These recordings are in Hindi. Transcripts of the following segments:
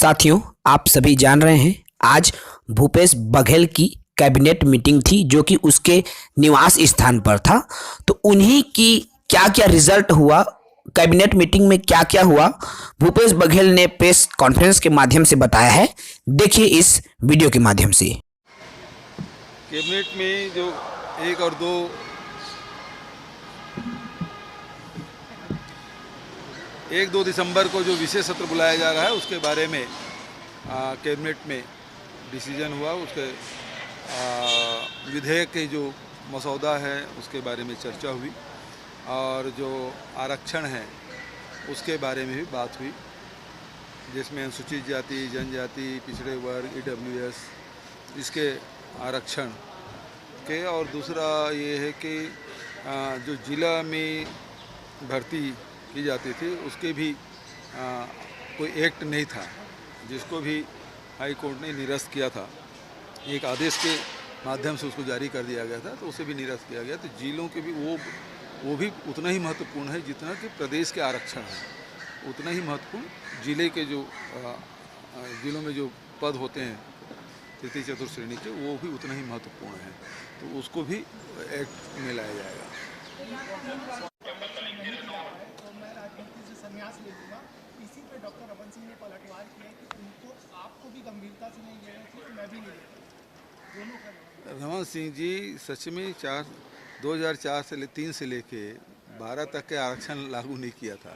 साथियों, आप सभी जान रहे हैं आज भूपेश बघेल की कैबिनेट मीटिंग थी जो कि उसके निवास स्थान पर था। तो उन्हीं की क्या क्या रिजल्ट हुआ, कैबिनेट मीटिंग में क्या क्या हुआ, भूपेश बघेल ने प्रेस कॉन्फ्रेंस के माध्यम से बताया है। देखिए इस वीडियो के माध्यम से। कैबिनेट में जो 1 और 2 दिसंबर को जो विशेष सत्र बुलाया जा रहा है उसके बारे में कैबिनेट में डिसीजन हुआ। उसके विधेयक के जो मसौदा है उसके बारे में चर्चा हुई और जो आरक्षण है उसके बारे में भी बात हुई, जिसमें अनुसूचित जाति, जनजाति, पिछड़े वर्ग, EWS इसके आरक्षण के, और दूसरा ये है कि जो जिला में भर्ती की जाती थी उसके भी कोई एक्ट नहीं था, जिसको भी हाई कोर्ट ने निरस्त किया था। एक आदेश के माध्यम से उसको जारी कर दिया गया था, तो उसे भी निरस्त किया गया। तो जिलों के भी वो भी उतना ही महत्वपूर्ण है जितना कि प्रदेश के आरक्षण है, उतना ही महत्वपूर्ण जिले के जो जिलों में जो पद होते हैं तृतीय चतुर्थ श्रेणी के, वो भी उतना ही महत्वपूर्ण है, तो उसको भी एक्ट में लाया जाएगा। इसी पे डॉक्टर रमन सिंह ने पलटवार किया कि उनको आपको भी गंभीरता से नहीं लेना चाहिए, तो मैं भी नहीं लेता। रमन सिंह जी सच में 2004 से 3 से लेके 12 तक के आरक्षण लागू नहीं किया था,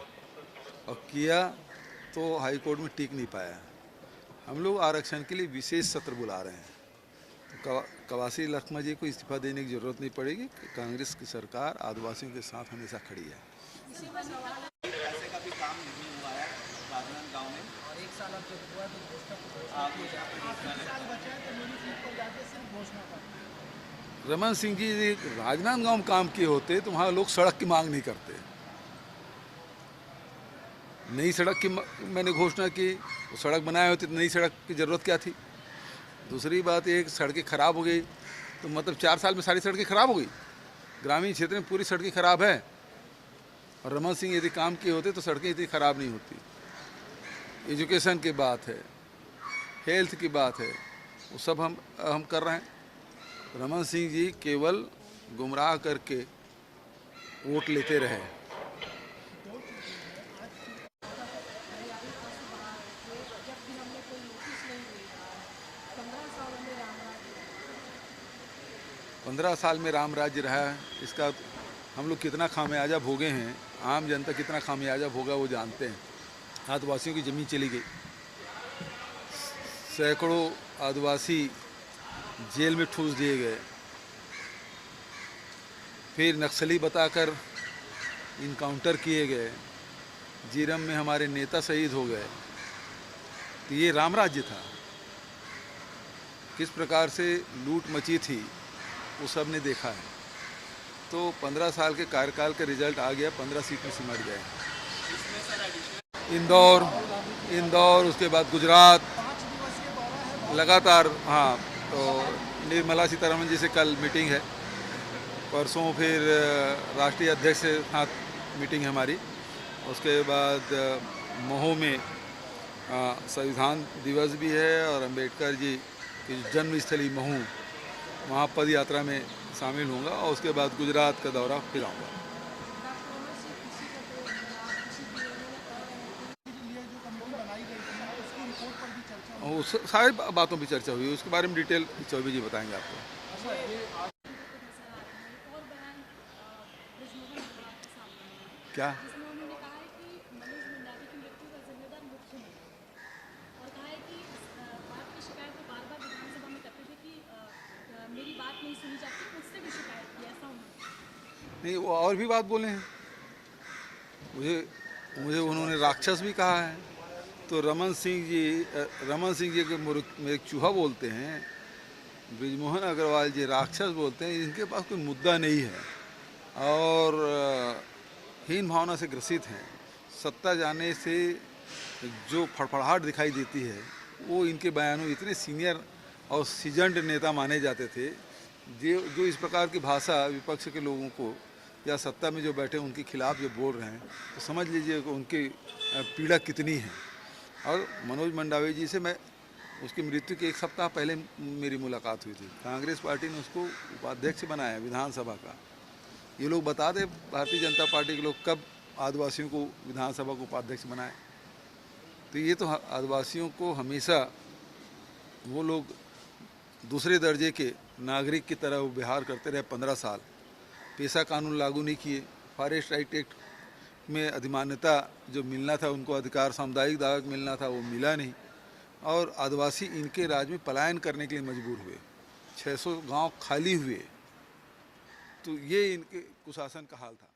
और किया तो हाई कोर्ट में टिक नहीं पाया। हम लोग आरक्षण के लिए विशेष सत्र बुला रहे हैं, तो कवासी लखमा जी को इस्तीफा देने की जरूरत नहीं पड़ेगी। कांग्रेस की सरकार आदिवासियों के साथ हमेशा खड़ी है। पैसे का भी काम नहीं हुआ है राजनांदगांव में, और 1 साल अब जब हुआ तो रमन सिंह जी राजनांदगांव में काम किए होते तो वहाँ लोग सड़क की मांग नहीं करते। नई सड़क की मैंने घोषणा की, वो सड़क बनाए होते तो नई सड़क की ज़रूरत क्या थी। दूसरी बात, एक सड़कें ख़राब हो गई तो मतलब 4 साल में सारी सड़कें ख़राब हो गई। ग्रामीण क्षेत्र में पूरी सड़कें ख़राब है, और रमन सिंह यदि काम किए होते तो सड़कें इतनी ख़राब नहीं होती। एजुकेशन की बात है, हेल्थ की बात है, वो सब हम कर रहे हैं। रमन सिंह जी केवल गुमराह करके वोट लेते रहे। पंद्रह साल में राम राज्य रहा है, इसका हम लोग कितना खामियाजा भोगे हैं, आम जनता कितना खामियाजा भोगा वो जानते हैं। आदिवासियों की ज़मीन चली गई, सैकड़ों आदिवासी जेल में ठूस दिए गए, फिर नक्सली बताकर इनकाउंटर किए गए, जीरम में हमारे नेता शहीद हो गए। तो ये राम राज्य था। किस प्रकार से लूट मची थी वो सब ने देखा है। तो 15 साल के कार्यकाल का रिजल्ट आ गया, 15 सीट में सिमट गए। इंदौर, उसके बाद गुजरात, लगातार। हाँ, तो निर्मला सीतारमण जी से कल मीटिंग है, परसों फिर राष्ट्रीय अध्यक्ष के साथ मीटिंग है हमारी। उसके बाद मऊ में संविधान दिवस भी है, और अंबेडकर जी की जन्मस्थली मऊ, वहाँ पद यात्रा में शामिल होऊंगा, और उसके बाद गुजरात का दौरा फिर आऊँगा। उस सारी बातों पर चर्चा हुई, उसके बारे में डिटेल चौबे जी बताएंगे आपको। क्या नहीं, वो और भी बात बोले हैं। मुझे उन्होंने राक्षस भी कहा है। तो रमन सिंह जी के मेरे चूहा बोलते हैं, ब्रिजमोहन अग्रवाल जी राक्षस बोलते हैं। इनके पास कोई मुद्दा नहीं है और हीन भावना से ग्रसित हैं। सत्ता जाने से जो फड़फड़ाहट दिखाई देती है वो इनके बयानों, इतने सीनियर और सीजन्ड नेता माने जाते थे, जो इस प्रकार की भाषा विपक्ष के लोगों को या सत्ता में जो बैठे उनके खिलाफ जो बोल रहे हैं, तो समझ लीजिए कि उनकी पीड़ा कितनी है। और मनोज मंडावी जी से मैं उसकी मृत्यु के 1 सप्ताह पहले मेरी मुलाकात हुई थी। कांग्रेस पार्टी ने उसको उपाध्यक्ष बनाया विधानसभा का। ये लोग बता दें भारतीय जनता पार्टी के लोग कब आदिवासियों को विधानसभा को उपाध्यक्ष बनाए। तो ये तो आदिवासियों को हमेशा वो लोग दूसरे दर्जे के नागरिक की तरह वो व्यवहार करते रहे 15 साल। पेशा कानून लागू नहीं किए, फॉरेस्ट राइट एक्ट में अधिमान्यता जो मिलना था उनको अधिकार सामुदायिक दावा मिलना था वो मिला नहीं, और आदिवासी इनके राज में पलायन करने के लिए मजबूर हुए। 600 गांव खाली हुए। तो ये इनके कुशासन का हाल था।